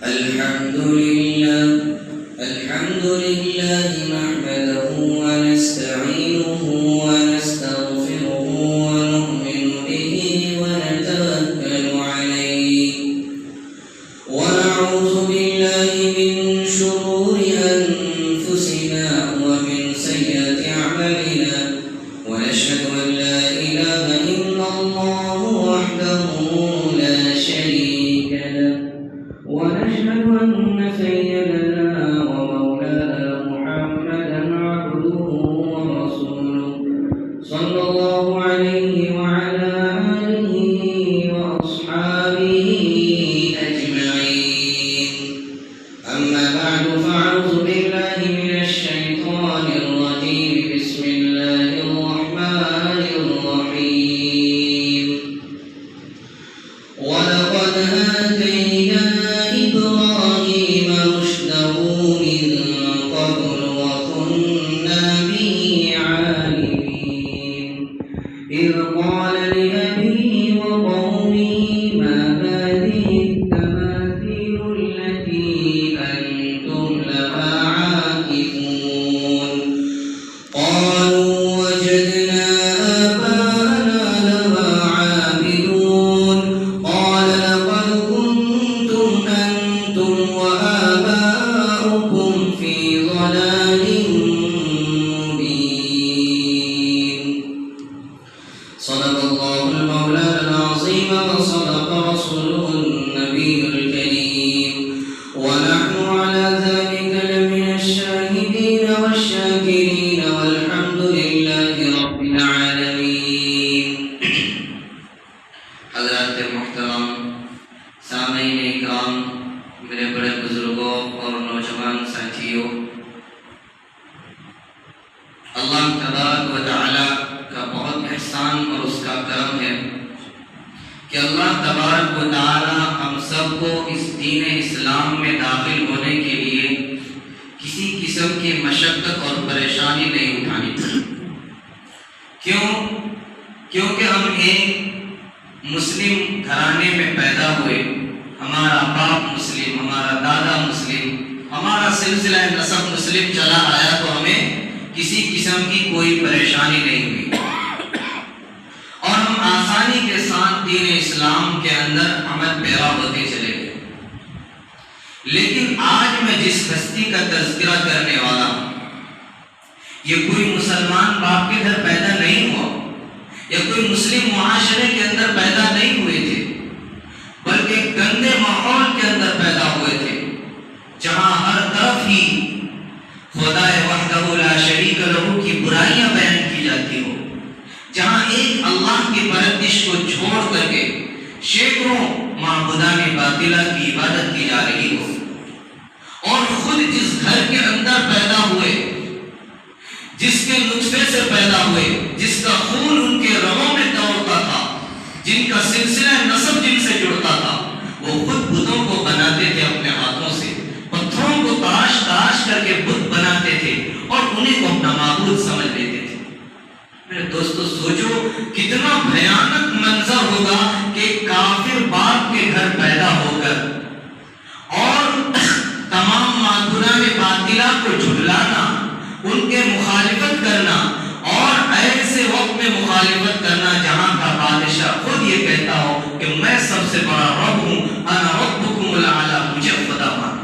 الحمد لله نحمده ونستعينه ونستغفره ونؤمن به ونتوكل عليه ونعوذ بالله من شرور أنفسنا ومن سيئات أعمالنا ونشهد أن لا إله إلا الله وحده لا شريك له ونشهد أن سيدنا ومولانا محمدا عبده ورسوله صلى الله عليه وعلى آله وأصحابه أجمعين. أما بعد فأعوذ بالله من الشيطان الرجيم. بسم الله الرحمن الرحيم. ولقد آتينا إبراهيم رشده من قبل وكنا به عالمين. إذ قال لأبيه وقومه ما هذه التماثيل التي أنتم لها عاكفون. قالوا وجدنا آباءنا لها عابدون. قال لقد كنتم أنتم وآباؤكم في ضلال مبين. صدق الله المولانا العظيم وصدق رسوله النبي الكريم ونحن على ذلك لمن الشاهدين والشاكرين والحمد لله رب العالمين. حضرات محترم سامعین اکرام، میرے بڑے بزرگوں اور نوجوان ساتھیوں، اللہ تبارک و تعالی کا بہت احسان اور اس کا کرم ہے کہ اللہ تبارک و تعالی ہم سب کو اس دین اسلام میں داخل ہونے کے لیے کسی قسم کی مشقت اور پریشانی نہیں اٹھانی پڑی. کیونکہ ہم ایک مسلم گھرانے میں پیدا ہوئے، ہمارا باپ مسلم، ہمارا دادا مسلم، ہمارا سلسلہ نسب مسلم چلا آیا، تو ہمیں کسی قسم کی کوئی پریشانی نہیں ہوئی اور ہم آسانی کے ساتھ دین اسلام کے اندر عمل پیرا ہوتے چلے گئے. لیکن آج میں جس ہستی کا تذکرہ کرنے والا ہوں، یہ کوئی مسلمان باپ کے گھر پیدا نہیں ہوا یا کوئی مسلم معاشرے کے اندر پیدا نہیں ہوئے تھے، بلکہ گندے ماحول کے اندر پیدا ہوئے تھے، جہاں ہر طرف ہی خدا وحدہ لا شریک لہ کی برائیاں بیان کی جاتی ہو، جہاں ایک اللہ کی پرستش کو چھوڑ کر کے سینکڑوں معبودان باطلہ کی عبادت کی جا رہی ہو، اور خود جس گھر کے اندر پیدا ہوئے، جس کے نطفے سے پیدا ہوئے، جس کا خون ان کے رگوں میں دوڑتا تھا، جن کا سلسلہ نسب جن سے جڑتا تھا، وہ خود بتوں کو بناتے تھے اپنے ہاتھوں سے، پتھروں کو تراش تراش کر کے بت بناتے تھے اور انہیں کو اپنا معبود سمجھ لیتے تھے. میرے دوستو سوچو کتنا بھیانک منظر ہوگا کہ کافر باپ کے گھر پیدا ہو کر اور تمام معبودان باطلہ کو جھٹلانا، ان کے مخالفت کرنا، اور ایسے وقت میں مخالفت کرنا جہاں کا بادشاہ خود یہ کہتا ہو کہ میں سب سے بڑا رب ہوں، انا ربکم الاعلی، مجھے خدا مانو.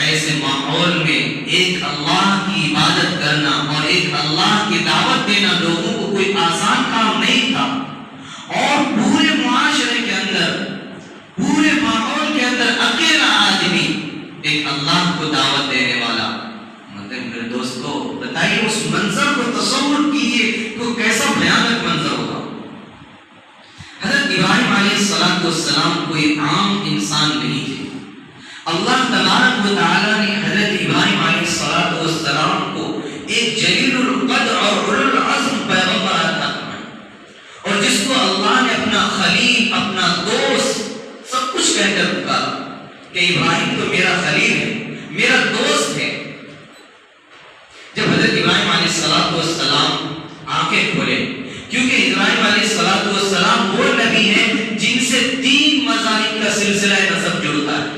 ایسے ماحول میں ایک اللہ کی عبادت کرنا اور ایک اللہ کی دعوت دینا لوگوں کو کوئی آسان کام نہیں تھا، اور پورے معاشرے کے اندر، پورے ماحول کے اندر اکیلا آدمی ایک اللہ کو دعوت دینے والا. میرے دوستو بتائیے اس منظر کو تصور کیجئے تو کیسا بھیانک منظر ہوگا. حضرت ابراہیم علیہ السلام کوئی عام انسان نہیں تھے. اللہ تبارک و تعالی نے حضرت ابراہیم علیہ السلام کو ایک جلیل القدر اور اولو العزم پیغمبر عطا فرمایا، اور جس کو اللہ نے اپنا خلیل، اپنا دوست سب کچھ کہہ کر پکارا کہ ابراہیم تو میرا خلیل ہے، میرا دوست ہے. جب حضرت ابراہیم علیہ السلام آنکھیں کھولے، کیونکہ ابراہیم علیہ السلام وہ نبی ہیں جن سے 3 مذاہب ابراہیم کا سلسلہ نسب جڑتا ہے.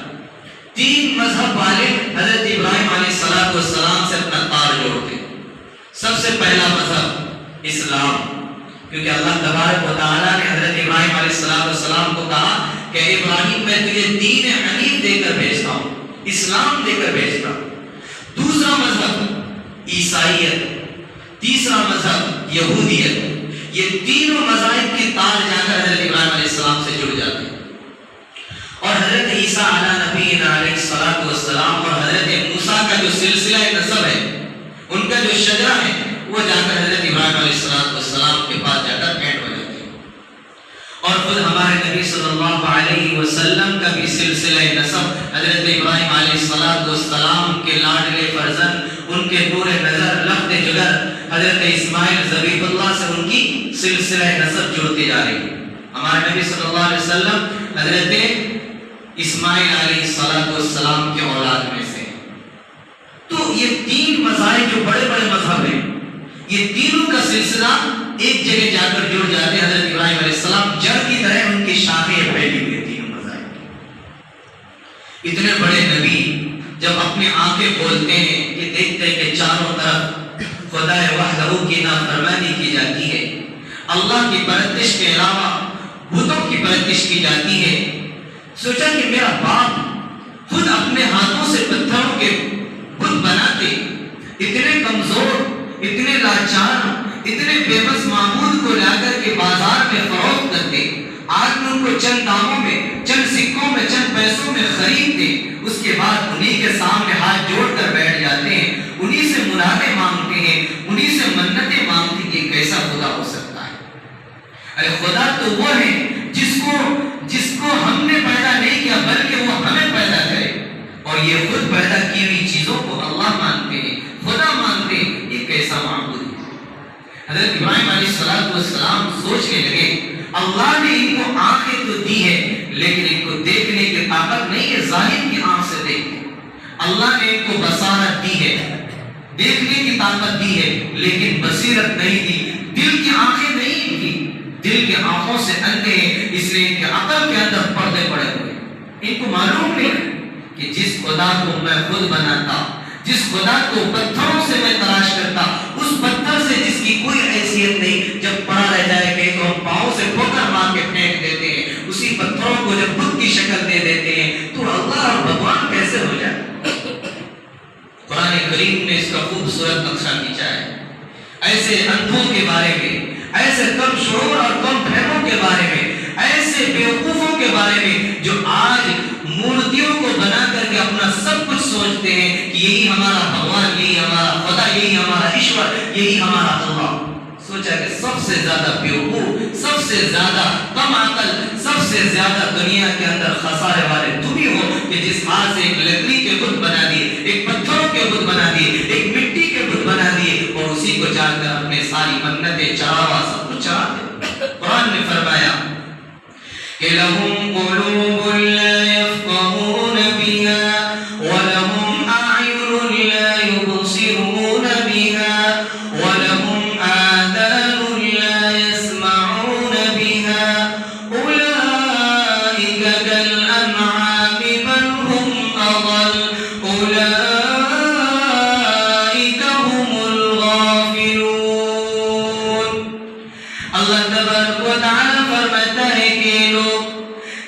3 مذہب والے حضرت ابراہیم علیہ السلام سے اپنا تار جوڑتے ہیں. سب سے پہلا مذہب اسلام، کیونکہ اللہ تبارک و تعالیٰ نے حضرت ابراہیم علیہ السلام کو کہا کہ ابراہیم میں تجھے دین حنیف دے کر بھیجتا ہوں، اسلام دے کر بھیجتا ہوں. دوسرا مذہب عیسائیت، تیسرا مذہب یہودیت. یہ تینوں مذاہب کی تار جا کر حضرت ابراہیم علیہ السلام سے جڑ جاتے ہیں. اور حضرت عیسیٰ علیہ نبینا علیہ السلام اور حضرت موسیٰ کا جو سلسلہ نسب ہے، ان کا جو شجرہ ہے، وہ جا کر حضرت ابراہیم علیہ السلام کے پاس جا کر اینڈ ہو جاتے ہیں. اور خود ہمارے نبی صلی اللہ علیہ وسلم کا بھی سلسلہ نسب حضرت ابراہیم علیہ السلام کے لاڈلے فرزند، ان کے نور نظر، لفظ جگر حضرت اسماعیل ذبیح اللہ سے ان کی سلسلہ نسب جڑتی جا رہی ہے. ہمارے نبی صلی اللہ علیہ وسلم حضرت اسماعیل علیہ السلام کے اولاد میں سے. تو یہ 3 مذاہب جو بڑے بڑے مذہب ہیں، یہ تینوں کا سلسلہ ایک جگہ جا کر جڑ جاتے ہیں. حضرت ابراہیم علیہ السلام جڑ کی طرح ان کی شاخیں پھیلی ہوئی ہیں تینوں مذاہب کی. اتنے بڑے نبی جب اپنی آنکھیں کھولتے ہیں کہ دیکھتے ہیں کہ چاروں طرف خدا وحدہ کی نافرمانی کی جاتی ہے، اللہ کی پرستش کے علاوہ بتوں کی پرستش کی جاتی ہے. سوچا کہ میرا باپ خود اپنے ہاتھوں سے پتھروں کے بت بناتے، اتنے کمزور، اتنے لاچار، اتنے بے بس معبود کو لا کر کے بازار میں فروخت کرتے، آج میں ان کو چند داموں میں، چند سکوں میں، چند پیسوں میں خریدتے، اس کے بعد انہی کے سامنے ہاتھ جوڑ کر بیٹھ جاتے ہیں، انہی سے منادیں مانگتے ہیں، انہی سے منتیں مانگتے ہیں. یہ کیسا خدا ہو سکتا ہے؟ ارے خدا تو وہ ہے جس کو ہم نے پیدا نہیں کیا بلکہ وہ ہمیں پیدا کرے، اور یہ خود پیدا کی ہوئی چیزوں کو اللہ مانتے ہیں، خدا مانتے ہیں. یہ کیسا معبود ہے؟ حضرت ابراہیم علیہ السلام سوچنے لگے اللہ نے ان کو آنکھیں تو دی ہے لیکن ان کو دیکھنے کی طاقت نہیں ہے، ظاہر کی آنکھ سے دیکھتے. اللہ نے ان کو بصارت دی ہے، دیکھنے کی طاقت دی ہے لیکن بصیرت نہیں دی، دل کی آنکھیں نہیں ان کی، دل کی آنکھوں سے اندھے ہیں، اس لیے ان کے عقل کے اندر پردے پڑے ہوئے. ان کو معلوم نہیں کہ جس خدا کو میں خود بناتا، جس خدا کو پتھروں سے میں تلاش کرتا، اس پتھر سے جس کی کوئی حیثیت نہیں، جب پڑا رہ جائے کہ تو ہم پاؤں سے ٹھوکر مار کے پھینک دیتے ہیں، اسی پتھروں کو جب بت کی شکل دے دیتے ہیں تو اللہ اور بھگوان کیسے ہو جائے؟ قرآن کریم نے اس کا خوبصورت نقشہ کھینچا ہے. ایسے اندھوں کے بارے میں، ایسے کم شعور اور کم فہموں کے بارے میں، ایسے بیوقوفوں کے بارے میں جو آج مورتیوں کو بنا کر کے اپنا سب کچھ سوچتے ہیں کہ یہی ہمارا بھگوان، یہی ہمارا خدا، یہی ہمارا ایشور، یہی ہمارا اللہ. سوچا کہ سب سے زیادہ بیوقوف، سب سے زیادہ کم عقل، سب سے زیادہ دنیا کے اندر خسارے والے تم ہی ہو کہ جس ہاتھ سے ایک لکڑی کے بت بنا دیے، ایک پتھروں کے بت بنا دیے، ایک مٹی کے بت بنا دیے، اور اسی کو جا کر اپنے ساری منتیں، چراوا سب کچھ چڑھا دے. قرآن نے فرمایا کہ لَهُمْ قُلُوبٌ لَا يَفْقَهُونَ بِهَا وَلَهُمْ أَعْيُنٌ لَا يُبْصِرُونَ بِهَا وَلَهُمْ آذَانٌ لَا يَسْمَعُونَ بِهَا أُولَئِكَ كَالْأَنْعَامِ بَلْ هُمْ أَضَلُّ أُولَئِكَ هُمُ الْغَافِلُونَ. اللہ تبارک و تعالی فرماتا ہے کہ لوگ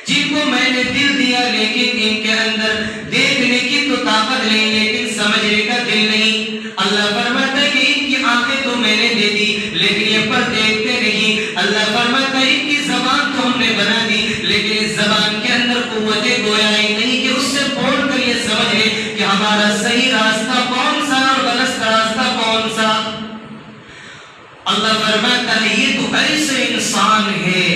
جن کو میں نے دل دیا لیکن ان کے اندر دیکھنے کی تو طاقت نہیں لیکن سمجھنے کا دل نہیں. اللہ فرماتا ہے کہ ان کی آنکھیں تو میں نے دے دی لیکن یہ پر دیکھتے نہیں. اللہ فرماتا ہے ان کی زبان تو ہم نے بنا دی لیکن اس زبان کے اندر قوت گویائی نہیں کہ اس سے بول کر یہ سمجھ لے کہ ہمارا صحیح راستہ کون سا اور غلط راستہ کون سا. اللہ فرماتا ہے یہ تو ایسے انسان ہے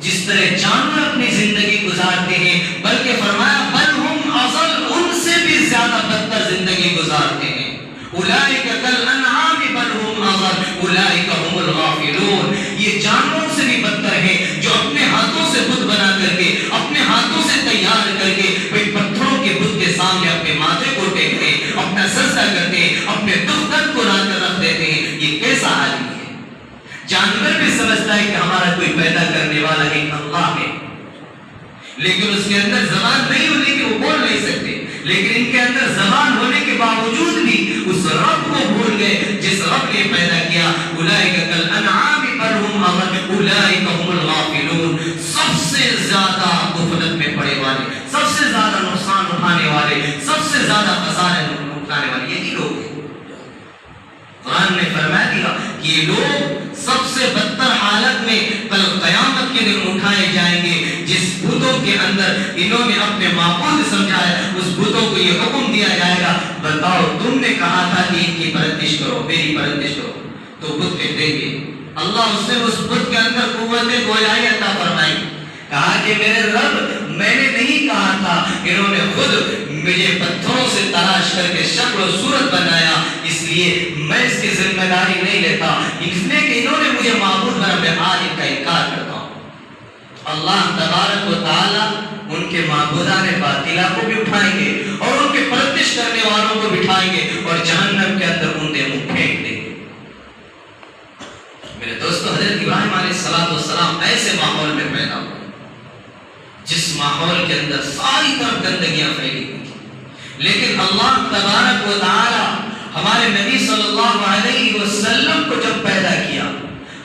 جس طرح جانور اپنی زندگی گزارتے ہیں، بلکہ فرمایا بل ہم اضل، ان سے بھی زیادہ بدتر زندگی گزارتے ہیں. اولئک کالانعام بل ہم اضل اولئک هم الغافلون. یہ جانوروں سے بھی بدتر ہیں جو اپنے ہاتھوں سے بت بنا کر کے، اپنے ہاتھوں سے تیار کر کے پتھروں کے بت کے سامنے اپنے ماتھے کو ٹیکتے ہیں، اپنا سجدہ کرتے ہیں، اپنے دکھ درد کو لا کر رکھ دیتے ہیں. یہ کیسا عالم ہے؟ جانور بھی سمجھتا ہے کہ ہمارا کوئی پیدا کرنے والا ایک اللہ ہے. لیکن اس کے اندر زبان نہیں ہونے کے وہ بول نہیں سکتے، لیکن ان کے اندر زبان ہونے کے باوجود بھی اس رب کو بھول گئے جس رب نے پیدا کیا۔ اولئک کالانعام بل هم اضل اولئک هم الغافلون۔ سب سے زیادہ غفلت میں پڑے والے، سب سے زیادہ نقصان اٹھانے والے، سب سے زیادہ خسارے اٹھانے والے یہی لوگ ہیں۔ قرآن نے فرما دیا کہ یہ لوگ سب سے بدتر حالت میں کل قیامت کے دن اٹھائے جائیں گے۔ جس بتوں کے اندر انہوں نے اپنے معبود سمجھا ہے، اس بتوں کو یہ حکم دیا جائے گا، بتاؤ تم نے کہا تھا کہ ان کی پرستش کرو، میری پرستش کرو، تو بت کہتے گے اللہ اس نے اس بت کے اندر قوت گویائی عطا فرمائی، کہا کہ میرے رب میں نے نہیں کہا تھا، انہوں نے خود مجھے پتھروں سے تراش کر کے شکل و صورت بنایا، اس لیے میں اس کی ذمہ داری نہیں لیتا، اس لیے کہ انہوں نے مجھے معبود بنا، میں آج ان کا انکار کرتا ہوں۔ اللہ تبارک و تعالی ان کے معبودان باطلہ کو بھی اٹھائیں گے اور ان کے پرستش کرنے والوں کو بٹھائیں گے اور جہنم کے اندر اندھے منہ پھینک دیں گے۔ میرے دوستو، حضرت ابراہیم علیہ السلام ایسے ماحول میں پیدا ہوئے جس ماحول کے اندر ساری طرف گندگیاں پھیلی ہوئی تھی، لیکن اللہ تبارک و تعالی ہمارے نبی صلی اللہ علیہ وسلم کو جب پیدا کیا،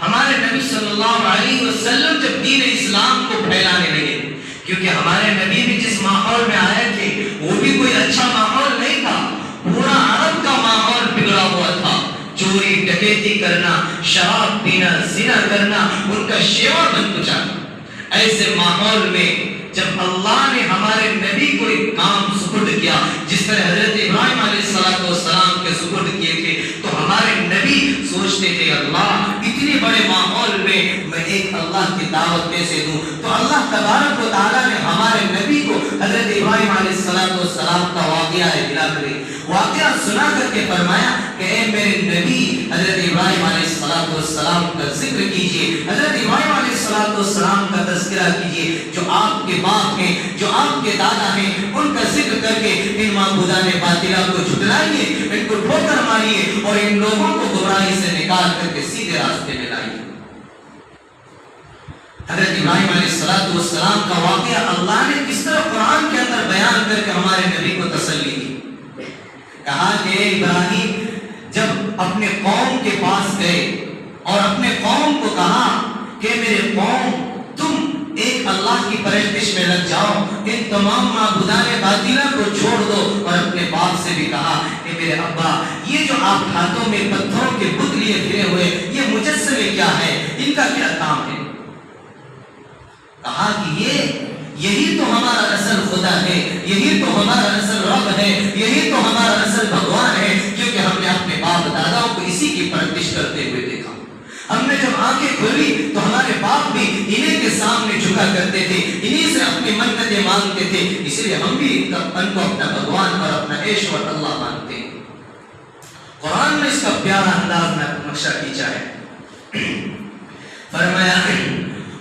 ہمارے نبی صلی اللہ علیہ وسلم جب دین اسلام کو پھیلانے لگے، کیونکہ ہمارے نبی بھی جس ماحول میں آئے تھے وہ بھی کوئی اچھا ماحول نہیں تھا، پورا عرب کا ماحول بگڑا ہوا تھا، چوری ڈکیتی کرنا، شراب پینا، زنا کرنا ان کا شیوا بن چکا تھا۔ ایسے ماحول میں جب اللہ نے ہمارے نبی کو ایک کام سپرد کیا، جس طرح حضرت ابراہیم علیہ السلام کے سپرد کیے تھے، تو ہمارے نبی سوچتے تھے اللہ اتنے بڑے ماحول میں ایک اللہ کی دعوت کیسے دوں؟ تو اللہ تبارک و تعالیٰ نے ہمارے نبی کو حضرت ابراہیم علیہ السلام کا واقعہ دلا کر واقعہ سنا کر کے فرمایا کہ اے میرے نبی حضرت ابراہیم علیہ السلام کا ذکر کیجئے، حضرت ابراہیم علیہ السلام کا تذکرہ کیجئے، جو آپ کے باپ ہیں، جو آپ کے دادا ہیں، ان کا ذکر کر کے ان معبودان باطلہ کو جھٹلائیے، ان کو ٹھوکر ماریے اور ان لوگوں کو گمراہی سے نکال کر کے سیدھے راستے میں لائیے۔ حضرت ابراہیم علیہ السلام کا واقعہ اللہ نے کس طرح قرآن کے اندر بیان کر کے ہمارے نبی کو تسلی دی۔ کہا کہ ابراہیم جب اپنے قوم کے پاس گئے اور اپنے قوم کو کہا کہ میرے قوم تم ایک اللہ کی پرستش میں لگ جاؤ، ان تمام معبودان باطلہ کو چھوڑ دو، اور اپنے باپ سے بھی کہا کہ میرے ابا یہ جو آپ ہاتھوں میں پتھروں کے بت لیے پھرے ہوئے یہ مجسمے کیا ہے، ان کا کیا کام ہے؟ کہا کہ یہی تو ہمارا اصل خدا ہے، یہی تو ہمارا اصل رب ہے، یہی تو ہمارا اصل بھگوان ہے، کیونکہ ہم نے اپنے باپ داداؤں کو اسی کی پرستش کرتے ہوئے دیکھا۔ ہم نے جب آنکھیں کھولی تو ہمارے باپ بھی انہیں کے سامنے جھکا کرتے تھے، انہیں سے اپنی منتیں مانگتے تھے، اس لیے ہم بھی ان کو اپنا بھگوان اور اپنا ایشور اللہ مانتے ہیں۔ قرآن میں اس کا پیارا انداز میں نقشہ کھینچا ہے، فرمایا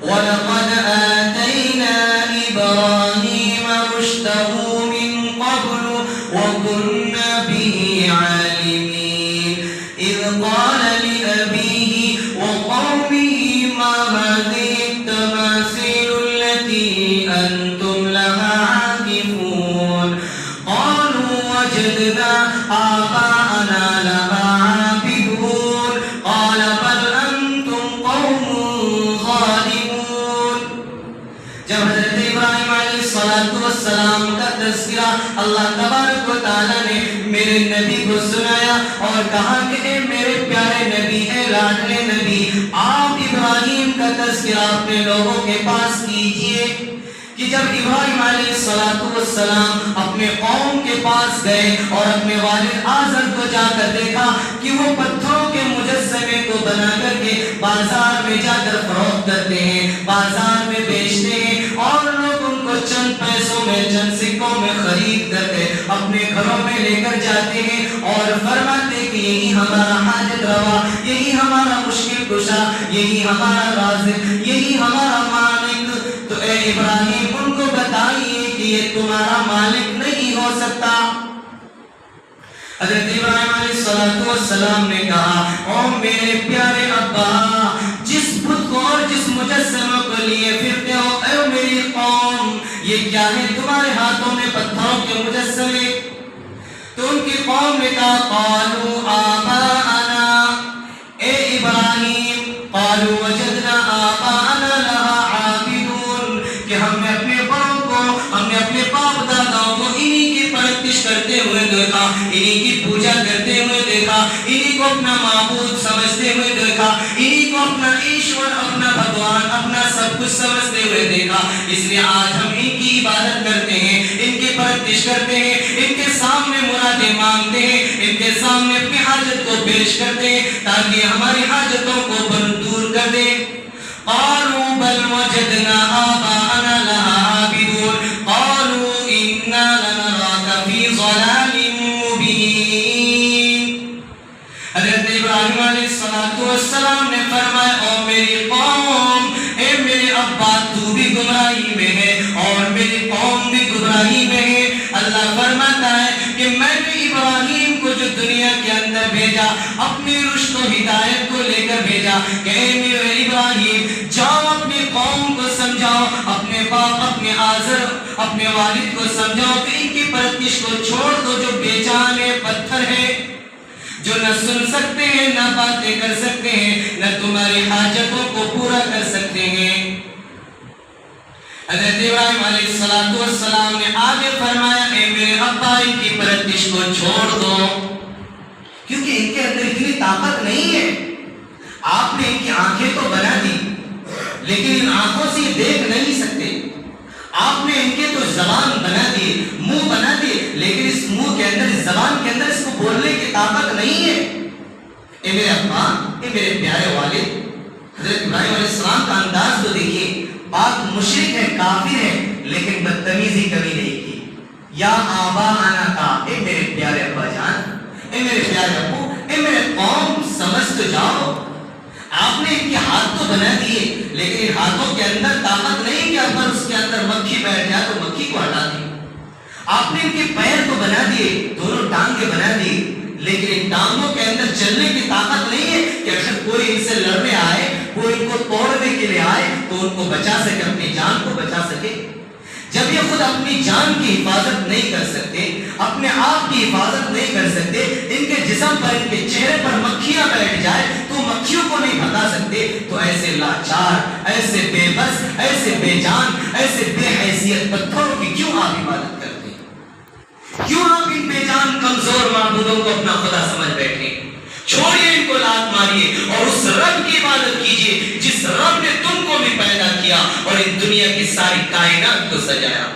وَلَقَدْ آتَيْنَا إِبْرَاهِيمَ رُشْدَهُ مِنْ قَبْلُ وَكُنَّا بِهِ عَالِمِينَ إِذْ قَالَ لِأَبِيهِ وَقَوْمِهِ مَا هَذِهِ التَّمَاثِيلُ الَّتِي أَنْتُمْ لَهَا عَاكِفُونَ قَالُوا وَجَدْنَا آبَاءَنَا لَهَا عَابِدُونَ قَالَ بَلْ أَنْتُمْ قَوْمٌ ظَالِمُونَ۔ جب حضرت ابراہیم علیہ السلام کا تذکرہ اللہ تبارک و تعالیٰ نے میرے نبی کو سنایا اور کہا کہ اے میرے پیارے نبی، اے لاڈلے نبی، آپ ابراہیم کا تذکرہ اپنے لوگوں کے پاس کیجئے کہ جب ابراہیم علیہ السلام اپنے قوم کے پاس گئے اور اپنے والد آزر کو جا کر دیکھا کہ وہ پتھروں کے مجسمے کو بنا کر کے بازار میں جا کر فروخت کرتے ہیں، بازار میں بیچتے ہیں، اور لوگ ان کو چند پیسوں میں، چند سکوں میں خرید کر کے اپنے گھروں میں لے کر جاتے ہیں اور فرماتے کہ یہی ہمارا حاجت روا، یہی ہمارا مشکل کشا، یہی ہمارا رازق، یہی ہمارا مالک۔ تو اے ابراہیم ان کو بتائیے کہ یہ تمہارا مالک نہیں ہو سکتا۔ حضرت ابراہیم علیہ السلام نے کہا او میرے پیارے ابا، جس بت کو اور جس مجسمہ کو لیے پھرتے ہو اے میری قوم یہ کیا ہے تمہارے ہاتھوں میں پتھروں کے مجسمے؟ تو ان کی قوم نے کہا قالوا آباءنا اے ابراہیم قالوا وجدنا آباءنا لها عابدون کہ ہم نے اپنے بڑوں کو ہم نے اپنے باپ داداؤں کو انہی کی پرستش کرتے ہوئے دیکھا انہی کی پوجا کرتے ہوئے دیکھا انہی کو اپنا معبود سمجھتے ہوئے دیکھا انہی کو اپنا ایشور اپنا بھگوان اپنا سب کچھ سمجھتے ہوئے دیکھا اس لیے آج ہم ان کی عبادت کرتے ہیں ان کی پرستش کرتے ہیں ان کے سامنے مرادیں مانگتے ہیں ان کے سامنے اپنی حاجت کو پیش کرتے ہیں تاکہ ہماری حاجتوں کو دور کر دے قالوا بل وجدنا آباءنا لها عابدون قالوا إنا لنراك في ضلال مبين حضرت ابراہیم علیہ السلام نے فرمایا او میری قوم اے میرے ابا تو بھی گمراہی میں ہے اور میری قوم بھی گمراہی میں ہے اللہ فرماتا ہے کہ میں نے ابراہیم کو جو دنیا کے اندر بھیجا اپنی رشد و ہدایت کو لے کر بھیجا کہ اے میرے ابراہیم جاؤ اپنی قوم کو سمجھاؤ اپنے باپ اپنے آزر اپنے والد کو سمجھاؤ کہ ان کی پرستش کو چھوڑ دو جو بے جان ہے پتھر ہے جو نہ سن سکتے ہیں نہ باتیں کر سکتے ہیں نہ تمہاری حاجتوں کو پورا کر سکتے ہیں حضرت ابراہیم علیہ السلام نے آگے فرمایا اے میرے ابا ان کی پرستش کو چھوڑ دو کیونکہ ان کے اندر اتنی طاقت نہیں ہے آپ نے ان کی آنکھیں تو بنا دی لیکن ان آنکھوں سے یہ دیکھ نہیں سکتے آپ نے ان کے تو زبان بنا دی منہ بنا دی لیکن اس منہ کے اندر اس زبان کے اندر اس کو بولنے کی طاقت نہیں ہے اے میرے ابا اے میرے پیارے والد حضرت ابراہیم علیہ السلام کا انداز تو دیکھیے پاک مشرک ہے کافر ہے لیکن بدتمیزی کبھی نہیں کی یا آبا آنا کا اے میرے پیارے ابا جان اے میرے پیارے ابو اے میرے قوم سمجھ تو جاؤ آپ نے ان کے ہاتھ تو بنا دیے لیکن ان ہاتھوں کے اندر طاقت نہیں کہ اگر اس کے اندر مکھی بیٹھ جائے تو مکھی کو ہٹا دی آپ نے ان کے پیر تو بنا دیے دونوں ٹانگیں بنا دی لیکن ان ٹانگوں کے اندر چلنے کی طاقت نہیں ہے کہ اگر کوئی ان سے لڑنے آئے کوئی ان کو توڑنے کے لیے آئے تو ان کو بچا سکے اپنی جان کو بچا سکے جب یہ خود اپنی جان کی حفاظت نہیں کر سکتے اپنے آپ کی حفاظت نہیں کر سکتے ان کے جسم پر ان کے چہرے پر مکھیاں بیٹھ جائے تو مکھیوں کو نہیں بھگا سکتے تو ایسے لاچار ایسے بے بس ایسے بے جان ایسے بے حیثیت پتھروں کی کیوں آپ عبادت کرتے ہیں کیوں آپ ان بے جان کمزور معبودوں کو اپنا خدا سمجھ بیٹھے چھوڑیے ان کو لات ماریے اور اس رب کی عبادت کیجیے جس رب نے تم کو بھی پیدا کیا اور ان دنیا کی ساری کائنات کو سجایا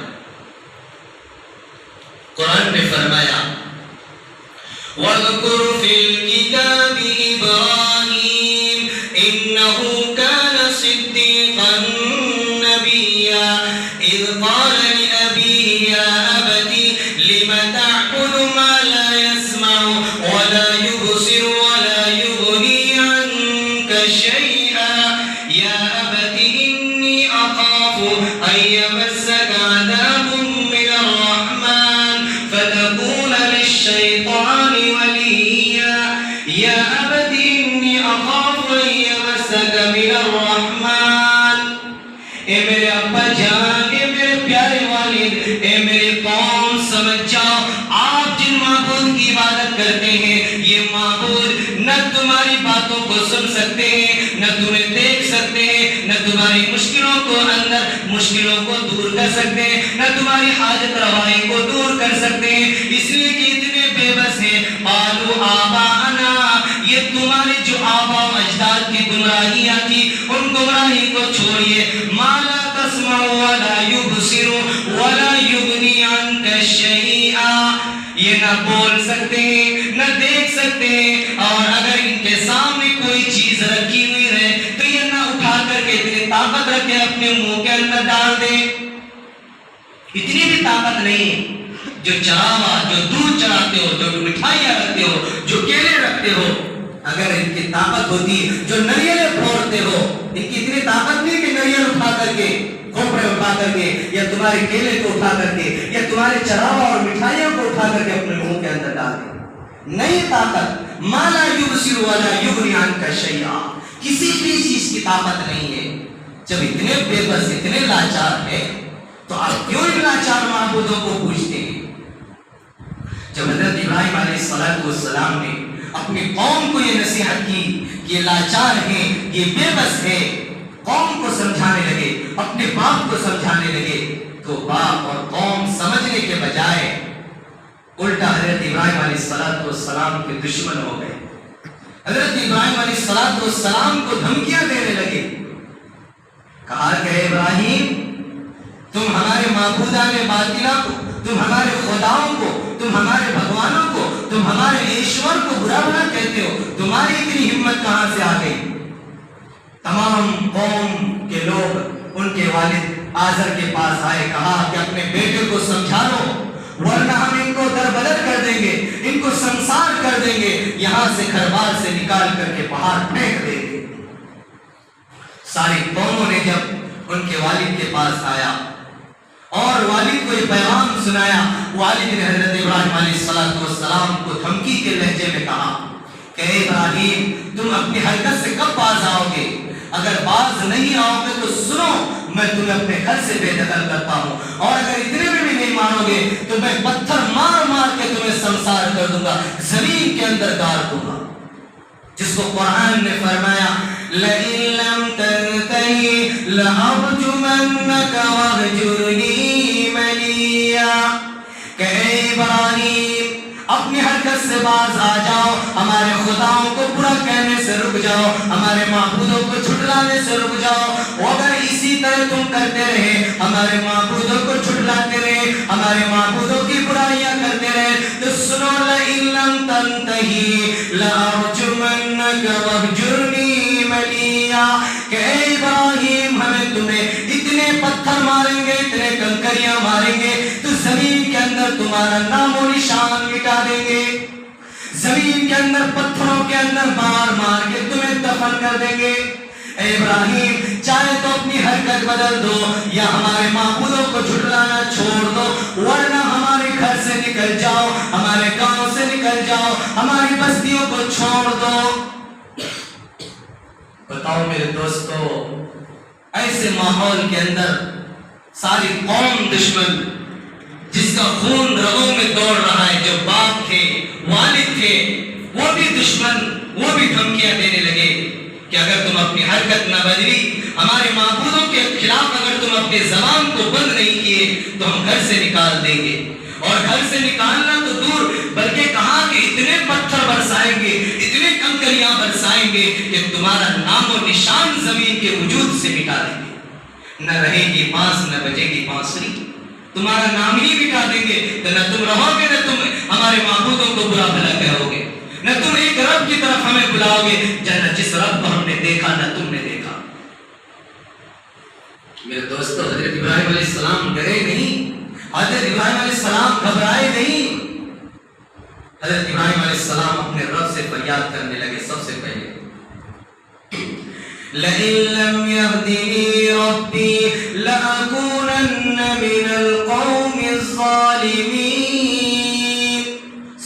قرآن نے فرمایا وَاذْكُرْ فِي الْكِتَابِ إِبْرَاهِيمَ إِنَّهُ كَانَ صِدِّيقًا نَبِيًّا إِذْ قَالَ لِأَبِيهِ يَا أَبَتِ لِمَ تَعْبُدُ مَا لَا يَسْمَعُ وَلَا يُبْصِرُ وَلَا يُغْنِي عَنكَ شَيْئًا يَا أَبَتِ إِنِّي أَخَافُ أَن يَمَسَّكَ عَذَابٌ مِّنَ الرَّحْمَنِ فَتَكُونَ لِلشَّيْطَانِ وَلِيًّا يَا أَبَتِ إِنِّي أَخَافُ أَن يَمَسَّكَ مِنَ الرَّحْمَنِ اے میرے ابا جان اے میرے پیارے والد اے میری قوم سمجھ جاؤ آپ جن معبود کی عبادت کرتے ہیں یہ معبود نہ تمہاری باتوں کو سن سکتے ہیں نہ تمہیں دیکھ سکتے ہیں نہ تمہاری مشکلوں کو اندر مشکلوں کو دور کر سکتے ہیں نہ تمہاری حاجت روائی کو دور کر سکتے ہیں اس لیے کہ اتنے بے بس ہیں قالوا آباءنا یہ تمہارے جو آبا و اجداد کی گمراہیاں تھی ان گمراہی کو چھوڑیے ما لا تسمع ولا يبصر ولا يغني عنك شيئا یہ نہ بول سکتے ہیں نہ دیکھ سکتے ہیں اور اگر ان کے سامنے کوئی چیز رکھی ہوئی رہے تو یہ نہ اٹھا کر کے اتنی طاقت رکھ کے اپنے منہ کے اندر ڈال دے اتنی بھی طاقت نہیں ہے جو چراوا جو دودھ چراتے ہو جو مٹھائیاں رکھتے ہو جو کیلے رکھتے ہو اگر ان کی طاقت ہوتی جو نریلے پھوڑتے ہو ان کی اتنی طاقت نہیں کہ نریل اٹھا کر کے کھوپڑے اٹھا کر کے یا تمہارے کیلے کو اٹھا کر کے یا تمہارے چراوا اور مٹھائیوں کو اٹھا کر کے اپنے منہ کے اندر ڈال دے نہیں طاقت ما لا یبصر ولا یغنی عنک شیئا کسی بھی چیز کی طاقت نہیں ہے. جب اتنے بے بس اتنے لاچار ہے تو آپ کیوں ان لاچار معبودوں کو پوچھتے ہیں؟ جب حضرت ابراہیم علیہ السلام نے اپنی قوم کو یہ نصیحت کی کہ یہ لاچار ہیں، یہ بے بس ہے، قوم کو سمجھانے لگے، اپنے باپ کو سمجھانے لگے، تو باپ اور قوم سمجھنے کے بجائے الٹا حضرت ابراہیم علیہ السلام کے دشمن ہو گئے. حضرت ابراہیم علیہ السلام کو دھمکیاں دینے لگے. کہا کہ ابراہیم تم ہمارے معبودان باطلہ کو، تم ہمارے خداؤں کو، تم ہمارے بھگوانوں کو، تم ہمارے ایشور کو برا بھلا کہتے ہو، تمہاری اتنی ہمت کہاں سے آ گئی؟ تمام قوم کے لوگ ان کے والد آزر کے پاس آئے، کہا کہ اپنے بیٹے کو سمجھا لو ورنہ ہم ان کو دربدر کر دیں گے، ان کو سنسار کر دیں گے، یہاں سے گھر-بار سے نکال کر کے باہر پھینک دیں گے. ساری قوموں نے جب ان کے والد کے پاس آیا اور والد کو یہ پیغام سنایا، والد نے حضرت ابراہیم علیہ السلام کو دھمکی کے لہجے میں کہا کہ اے ابراہیم تم اپنی حرکت سے کب باز آؤ گے؟ اگر باز نہیں آؤ گے تو سنو، میں تمہیں اپنے گھر سے بے دخل کرتا ہوں، اور اگر اتنے میں بھی نہیں مانو گے تو میں پتھر مار مار کے تمہیں سنسار کر دوں گا، زمین کے اندر گاڑ دوں گا. جس کو قرآن نے فرمایا لَإِن لَّمْ تَنْتَهِ لَأَرْجُمَنَّكَ وَاهْجُرْنِي مَلِيًّا. کہ اے ابراہیم اپنی حرکت سے باز آ جاؤ، ہمارے خداؤں کو برا کہنے سے رک جاؤ، ہمارے معبودوں کو جھٹلانے سے رک جاؤ. اگر اسی طرح تم کرتے رہے، ہمارے معبودوں کو جھٹلاتے رہے، ہمارے معبودوں کی برائیاں کرتے رہے، تو سنو لَإِن لَّمْ تَنْتَهِ لَأَرْجُمَنَّكَ وَاهْجُرْنِي مَلِيًّا. کہ اے ابراہیم ہمیں تمہیں اتنے پتھر ماریں گے، اتنے کنکریاں ماریں گے تو زمین کے اندر تمہارا نام و نشان مٹا دیں گے، زمین کے اندر پتھروں کے اندر مار مار کے تمہیں دفن کر دیں گے. اے ابراہیم چاہے تو اپنی حرکت بدل دو یا ہمارے معبودوں کو جھٹلانا چھوڑ دو، ورنہ ہمارے گھر سے نکل جاؤ، ہمارے گاؤں سے نکل جاؤ، ہماری بستیوں کو چھوڑ دو. بتاؤ میرے دوستو، ایسے ماحول کے اندر ساری قوم دشمن، جس کا خون رگوں میں دوڑ رہا ہے، جو باپ تھے والد تھے وہ بھی دشمن، وہ بھی دھمکیاں دینے لگے کہ اگر تم اپنی حرکت نہ بدلی، ہمارے معبودوں کے خلاف اگر تم اپنی زبان کو بند نہیں کیے تو ہم گھر سے نکال دیں گے. اور گھر سے نکالنا تو دور، بلکہ کہا کہ اتنے پتھر برسائیں گے، اتنے کنکریاں برسائیں گے کہ تمہارا نام و نشان زمین کے وجود سے مٹا دیں گے. نہ رہے گی بانس نہ بجے گی بانسری، تمہارا نام ہی مٹا دیں گے. تو نہ تم رہو گے، نہ تم ہمارے معبودوں کو برا بھلا کہو گے، نہ تم ایک رب کی طرف ہمیں بلاؤ گے جس رب کو ہم نے دیکھا نہ تم نے دیکھا. میرے دوستو، حضرت ابراہیم علیہ السلام ڈرے نہیں، حضرت ابراہیم علیہ السلام گھبرائے نہیں. حضرت ابراہیم علیہ السلام اپنے رب سے فریاد کرنے لگے. سب سے پہلے لَإِن لَّمْ يَهْدِنِي رَبِّي لَأَكُونَنَّ مِنَ الْقَوْمِ الظَّالِمِينَ.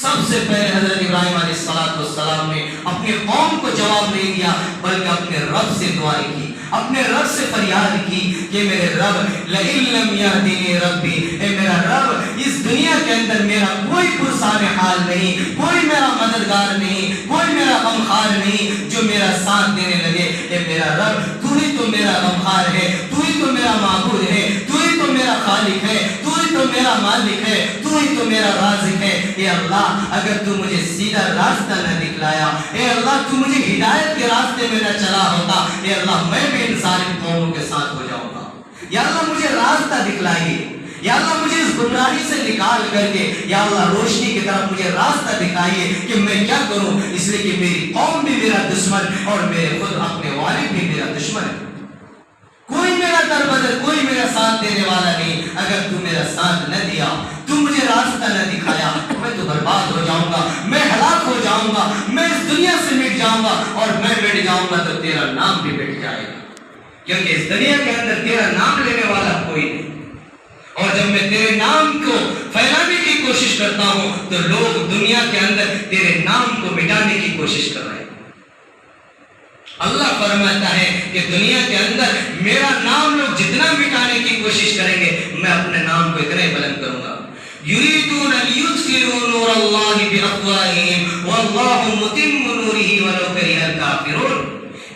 سب سے پہلے حضرت ابراہیم علیہ السلام نے اپنی قوم کو جواب نہیں دیا، بلکہ اپنے رب سے دعائیں کی، اپنے رب سے فریاد کی کہ میرے رب لَإِن لَّمْ يَهْدِنِي رَبِّي، اے میرا رب اس دنیا کے اندر میرا کوئی پرسان حال نہیں، کوئی میرا مددگار نہیں، کوئی میرا غمخوار نہیں جو میرا ساتھ دینے لگے. اے میرا رب تو ہی تو میرا غمخوار ہے، تو ہی تو میرا معبود ہے، تو ہی تو میرا خالق ہے، تو ہی تو میرا مالک ہے، تو ہی تو میرا رازق ہے. اے اللہ اگر تو مجھے سیدھا راستہ نہ دکھلایا، اے اللہ تو مجھے ہدایت کے راستے میں نہ چلا ہوتا، اے اللہ میں بھی ان ظالم قوموں کے ساتھ ہو جاؤں گا. یا اللہ مجھے راستہ دکھلائیے، یا اللہ مجھے اس گمراہی سے نکال کر کے یا اللہ روشنی کی طرف مجھے راستہ دکھائیے کہ میں کیا کروں، اس لیے کہ میری قوم بھی میرا دشمن اور میرے خود اپنے والد بھی میرا دشمن ہے. کوئی میرا دربدر، کوئی میرا ساتھ دینے والا نہیں. اگر تو میرا ساتھ نہ دیا، تو مجھے راستہ نہ دکھایا، میں تو برباد ہو جاؤں گا، میں ہلاک ہو جاؤں گا، میں اس دنیا سے مٹ جاؤں گا. اور میں مٹ جاؤں گا تو تیرا نام بھی مٹ جائے گا، کیونکہ اس دنیا کے اندر تیرا نام لینے والا کوئی نہیں. اور جب میں تیرے نام کو پھیلانے کی کوشش کرتا ہوں تو لوگ دنیا کے اندر تیرے نام کو مٹانے کی کوشش کر رہے ہیں. اللہ فرماتا ہے کہ دنیا کے اندر میرا نام لوگ جتنا مٹانے کی کوشش کریں گے میں اپنے نام کو اتنا ہی بلند کروں گا. یریدون لیطفئوا نور اللہ بافواہہم واللہ متم نورہ ولو کرہ الکافرون.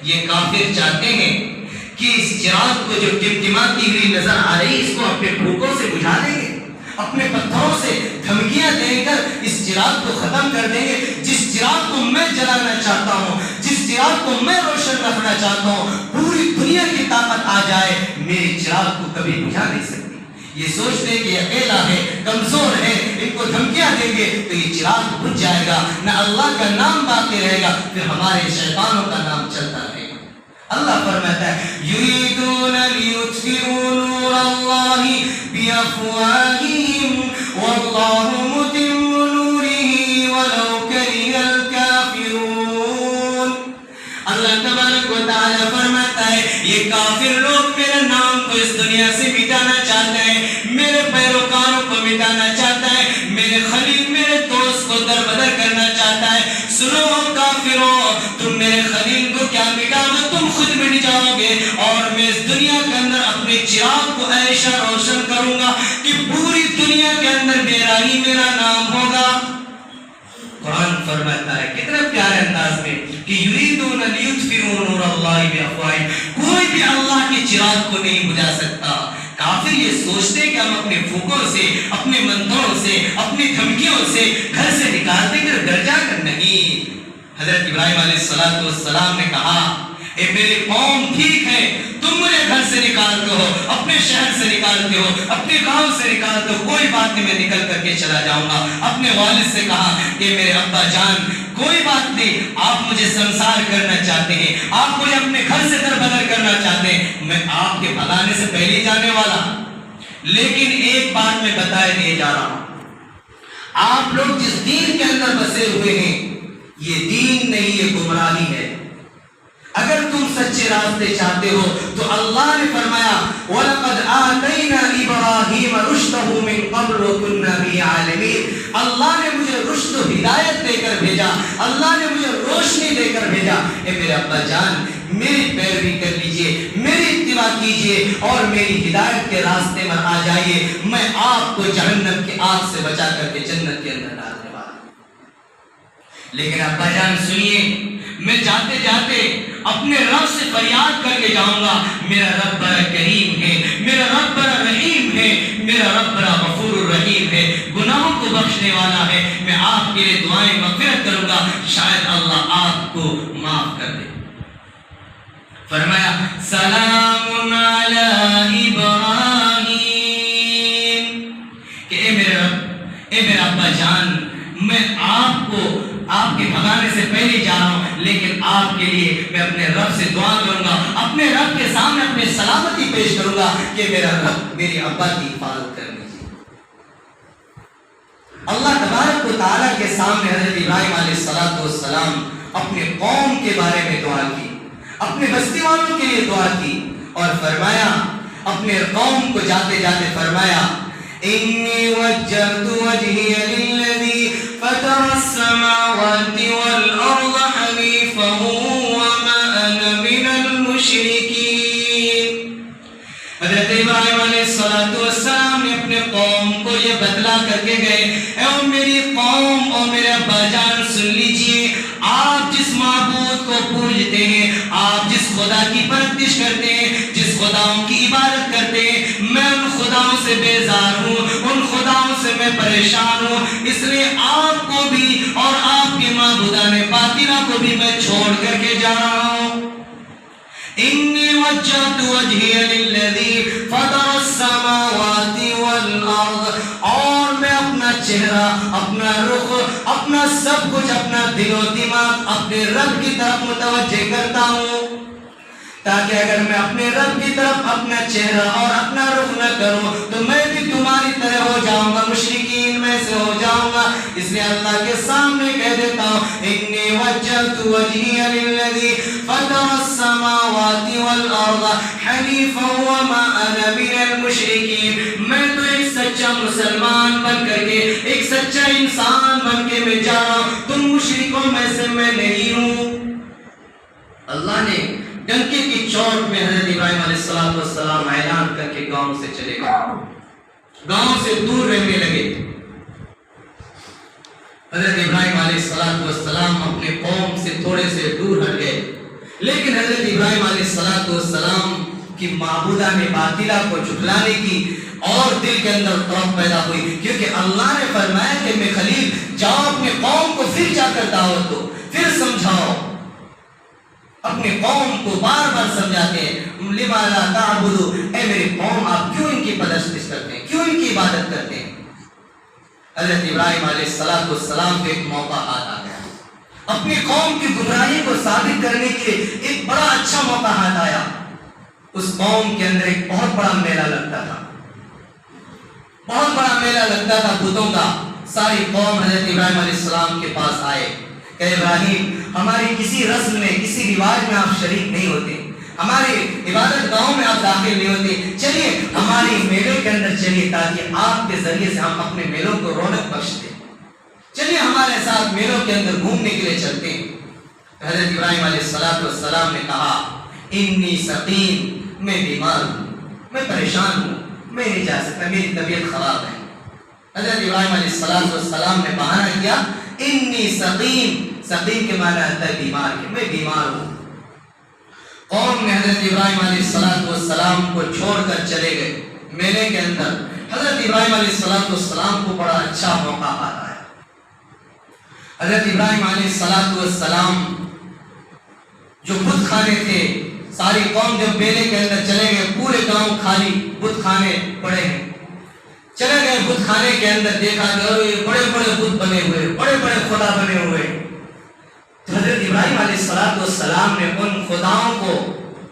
یہ کافر چاہتے ہیں کہ اس چراغ کو جو ٹمٹماتی ہوئی نظر آ رہی اس کو اپنے پھوکوں سے بجھا دیں گے, اپنے پتھروں سے دھمکیاں دے کر اس چراغ کو ختم کر دیں گے. جس چراغ کو میں جلانا چاہتا ہوں, جس چراغ کو میں روشن رکھنا چاہتا ہوں, پوری دنیا کی طاقت آ جائے میرے چراغ کو کبھی بجھا نہیں سکتی. یہ سوچتے کہ اکیلا ہے, کمزور ہے, ان کو دھمکیاں دیں گے تو یہ چراغ بجھ جائے گا, نہ اللہ کا نام باقی رہے گا, پھر ہمارے شیطانوں کا نام چلتا رہے گا. اللہ فرماتا ہے یریدون لیطفئوا نور اللہ بافواہہم واللہ متم نورہ ولو کرہ الکافرون. اللہ تبارک و تعالی فرماتا ہے یہ کافر لوگ میرے نام کو اس دنیا سے مٹانا چاہتے ہیں, میرے پیروکاروں کو مٹانا چاہتا ہے, میرے خلیل میرے دوست کو دربدر کرنا چاہتا ہے. سنو کافروں, تم میرے خلیل کو کیا مٹاؤ گے, تم خود مٹ جاؤ گے, اور میں اس دنیا کے اندر اپنے چراغ کو ایسا روشن کروں گا کہ پوری دنیا کے اندر میرا ہی میرا نام ہوگا. قرآن فرماتا ہے کتنے پیارے انداز میں کہ یریدون لیطفئوا نور اللہ بافواہہم, کوئی بھی اللہ کے چراغ کو نہیں بجھا سکتا. کافر یہ سوچتے کہ ہم اپنے پھوکوں سے, اپنے منتروں سے, اپنی دھمکیوں سے گھر سے نکال دیں گے, ڈر جا کر نہیں. حضرت ابراہیم علیہ السلام نے کہا اے میری قوم ٹھیک ہے تم مجھے گھر سے نکالتے ہو, اپنے شہر سے نکالتے ہو, اپنے گاؤں سے نکالتے ہو, کوئی بات نہیں, میں نکل کر کے چلا جاؤں گا. اپنے والد سے کہا کہ میرے ابا جان کوئی بات نہیں, آپ مجھے سنسار کرنا چاہتے ہیں, آپ مجھے اپنے گھر سے دربدر کرنا چاہتے ہیں, میں آپ کے بھلانے سے پہلے جانے والا, لیکن ایک بات میں بتائے دیے جا رہا ہوں, آپ لوگ جس دین کے اندر بسے ہوئے ہیں یہ دین نہیں, یہ گمراہی ہے. اگر تم سچے راستے چاہتے ہو تو اللہ نے فرمایا وَلَقَدْ آتَيْنَا إِبْرَاهِيمَ رُشْدَهُ مِنْ قَبْلُ وَكُنَّا بِهِ عَالِمِينَ. اللہ نے مجھے رشد و ہدایت دے کر بھیجا, اللہ نے مجھے روشنی دے کر بھیجا. اے میرے ابا جان میری پیروی کر لیجئے, میری اتباع کیجئے اور میری ہدایت کے راستے میں آ جائیے, میں آپ کو جہنم کی آگ سے بچا کر کے جنت کے اندر ڈالنے والا ہوں. لیکن ابا جان سنیے, میں جاتے جاتے اپنے رب سے فریاد کر کے جاؤں گا, میرا رب بڑا کریم ہے, میرا رب بڑا رحیم ہے, میرا رب بڑا غفور الرحیم ہے, گناہوں کو بخشنے والا ہے, میں آپ کے لیے دعائیں مغفرت کروں گا, شاید اللہ آپ کو معاف کر دے. فرمایا سلام علی ابراہیم, کہ اے میرے رب, اے میرا ابا جان, میں آپ کو آپ کے بھگانے سے پہلے جا رہا ہوں, لیکن آپ کے لیے میں اپنے رب سے دعا کروں گا, اپنے رب کے سامنے اپنے سلامتی پیش کروں گا کہ میرا رب میری ابا کی حفاظت کر لیجیے. اللہ تبارک و تعالیٰ کے سامنے حضرت ابراہیم علیہ السلام اپنے قوم کے بارے میں دعا کی, اپنے بستی والوں کے لیے دعا کی, اور فرمایا اپنے قوم کو جاتے جاتے فرمایا انی وجہت وجہی للذی فطر السماوات والارض حنیفا وما انا من المشرکین. حضرت ابراہیم علیہ السلام نے اپنے قوم کو یہ بتلا کر کے گئے, اے میری قوم, او میرے ابا جان سن لیجئے, آپ جس معبود کو پوجتے ہیں, آپ جس خدا کی پرستش کرتے ہیں, جس خداؤں کی عبادت کرتے ہیں, میں ان خداؤں سے بیزار ہوں, ان خداؤں سے میں پریشان ہوں, اس لیے آپ کو بھی اور آپ کے معبودان باطلہ کو بھی میں چھوڑ کر کے جا رہا ہوں. انی وجہت وجہی للذی فطر السماوات والارض, اور میں اپنا چہرہ, اپنا رخ, اپنا سب کچھ, اپنا دل و دماغ اپنے رب کی طرف متوجہ کرتا ہوں, تاکہ اگر میں اپنے رب کی طرف اپنا چہرہ اور اپنا رخ نہ کروں تو میں بھی تمہاری طرح ہو جاؤں گا, مشرکین میں سے ہو جاؤں گا. اس لیے اللہ کے سامنے کہہ دیتا ہوں انی وجہت وجہی للذی فطر السماوات والارض حنیفا وما انا من المشرکین. میں تو ایک سچا مسلمان بن کر کے, ایک سچا انسان بن کے میں جا رہا ہوں, تم مشرکوں میں سے میں نہیں ہوں. اللہ نے ڈنکے کی چوٹ میں حضرت ابراہیم علیہ السلام اعلان کر کے گاؤں سے چلے گئے، گاؤں سے دور رہنے لگے۔ حضرت ابراہیم علیہ السلام اپنے قوم سے تھوڑے سے دور ہٹ گئے، لیکن حضرت ابراہیم علیہ السلام کی معبودہ نے باطلہ کو جھٹلانے کی اور دل کے اندر طرف پیدا ہوئی، کیونکہ اللہ نے فرمایا کہ میں خلیل جاؤ اپنے قوم کو پھر جا کر دعوت دو، پھر سمجھاؤ۔ اپنے قوم کو بار بار سمجھاتے ہیں، لما لا تعبدو، اے میری قوم آپ کیوں ان کی پرستش کرتے ہیں، کیوں ان کی عبادت کرتے ہیں؟ حضرت ابراہیم علیہ السلام کو ایک موقع ہاتھ آ گیا، اپنی قوم کی گمراہی کو ثابت کرنے کے لیے ایک بڑا اچھا موقع ہاتھ آیا۔ اس قوم کے اندر ایک بہت بڑا میلہ لگتا تھا، بہت بڑا میلہ لگتا تھا بتوں کا۔ ساری قوم حضرت ابراہیم علیہ السلام کے پاس آئے کہ ابراہیم ہماری کسی رسم میں کسی رواج میں آپ شریک نہیں ہوتے، ہماری عبادت گاہوں میں آپ داخل نہیں ہوتے، چلیے ہماری میلے کے اندر چلیے تاکہ آپ کے ذریعے سے ہم اپنے میلوں کو رونق بخش دیں، چلیے ہمارے ساتھ میلوں کے اندر گھومنے کے لیے چلتے ہیں۔ حضرت ابراہیم علیہ السلام نے کہا انی سقیم، میں بیمار ہوں، میں پریشان ہوں، میں نہیں جا سکتا، میری طبیعت خراب ہے۔ حضرت ابراہیم علیہ السلام نے بہانہ کیا انی سقیم، سقیم کے معنی ہے بیمار کے، میں بیمار ہوں۔ قوم نے حضرت ابراہیم علیہ السلام کو چھوڑ کر چلے گئے میلے کے اندر۔ حضرت ابراہیم علیہ السلام کو بڑا اچھا موقع آتا ہے۔ حضرت ابراہیم علیہ السلام جو بت خانے تھے، ساری قوم جب میلے کے اندر چلے گئے، پورے گاؤں خالی بت خانے پڑے ہیں، چلے گئے بت خانے کے اندر، دیکھا کہ بڑے بڑے بت بنے ہوئے، بڑے بڑے خدا بنے ہوئے۔ تو حضرت ابراہیم علیہ السلام نے ان خداؤں کو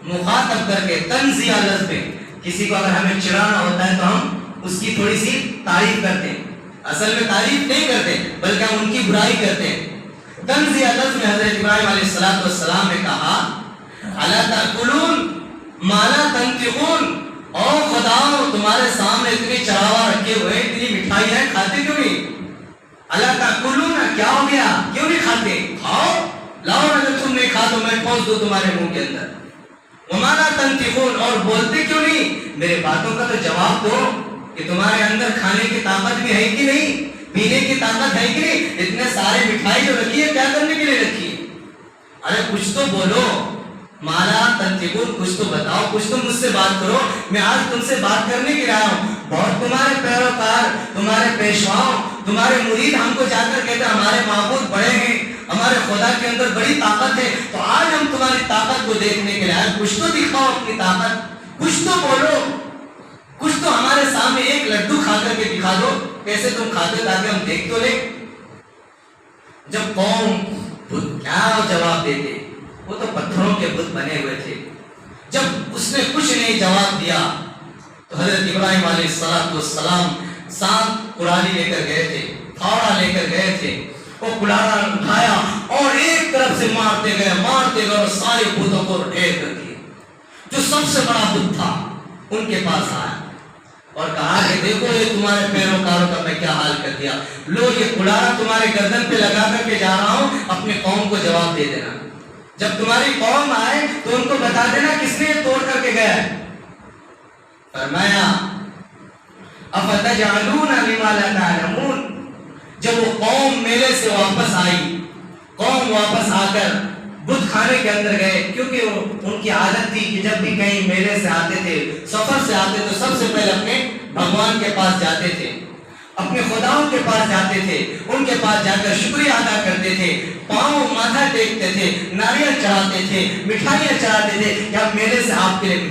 مخاطب کر کے تنزیہ لفظ میں، کسی کو اگر ہمیں چڑھانا ہوتا ہے تو ہم اس کی تھوڑی سی تعریف کرتے ہیں، اصل میں تعریف نہیں کرتے بلکہ ہم ان کی برائی کرتے ہیں۔ تنزیہ لفظ میں حضرت ابراہیم علیہ السلام نے کہا الا تاکلون ما لا تنطقون، او خداؤں تمہارے سامنے اتنی چڑھاوا رکھے ہوئے، اتنی مٹھائی ہے، کھاتے کیوں نہیں؟ الا تاکلون، کیا ہو گیا، کیوں نہیں کھاتے؟ کھاؤ، لاؤ، اگر تم نہیں کھا تو میں پہنچ دوں تمہارے منہ کے اندر۔ وما لا تنطقون، اور بولتے کیوں نہیں؟ میرے باتوں کا تو جواب دو کہ تمہارے اندر کھانے کی طاقت بھی ہے کہ نہیں، پینے کی طاقت ہے کہ نہیں؟ اتنے سارے مٹھائی جو رکھی ہے کیا کرنے کے لیے رکھی ہے؟ ارے کچھ تو بولو، مالا تنطقون، کچھ تو بتاؤ، کچھ تو مجھ سے بات کرو، میں آج تم سے بات کرنے کے لیے آیا ہوں۔ بہت تمہارے پیروکار، تمہارے پیشواؤں، تمہارے مرید ہم کو جا کر کہتے ہیں ہمارے معبود بڑے ہیں، ہمارے خدا کے اندر بڑی طاقت ہے، تو آج ہم تمہاری طاقت کو دیکھنے کے لیے آئے، کچھ تو دکھاؤ اپنی طاقت، کچھ تو بولو، کچھ تو ہمارے سامنے ایک لڈو کھا کر کے دکھا دو، کیسے تم کھاتے تاکہ ہم دیکھ تو لیں۔ جب قوم کیا جواب دیتے، وہ تو پتھروں کے بت بنے ہوئے تھے۔ جب اس نے کچھ نہیں جواب دیا تو حضرت ابراہیم علیہ السلام ساتھ کڑالی لے کر گئے تھے، پھاوڑا لے کر گئے تھے، وہ کڑاڑا اٹھایا اور ایک طرف سے مارتے گئے اور سارے بتوں کو ڈھیر کر دیے۔ جو سب سے بڑا بت تھا ان کے پاس آیا اور کہا کہ دیکھو یہ تمہارے پیروکاروں کا میں کیا حال کر دیا، لو یہ کڑاڑا تمہارے گردن پہ لگا کر کے جا رہا ہوں، اپنے قوم کو جواب دے دینا، جب تمہاری قوم آئے تو ان کو بتا دینا کس نے توڑ کر کے گیا ہے۔ فرمایا افتجعلون لما لا تعلمون۔ جب وہ قوم میلے سے واپس آئی، قوم واپس آ کر بت خانے کے اندر گئے، کیونکہ ان کی عادت تھی کہ جب بھی کہیں میلے سے آتے تھے، سفر سے آتے تو سب سے پہلے اپنے بھگوان کے پاس جاتے تھے، اپنے خداؤں کے پاس جاتے تھے، ان کے پاس جا کر شکریہ ادا کرتے تھے، پاؤں ماتھا ٹیکتے تھے، ناریل چڑھاتے تھے، مٹھائیاں چڑھاتے تھے کہ اب میلے سے آپ کے لیے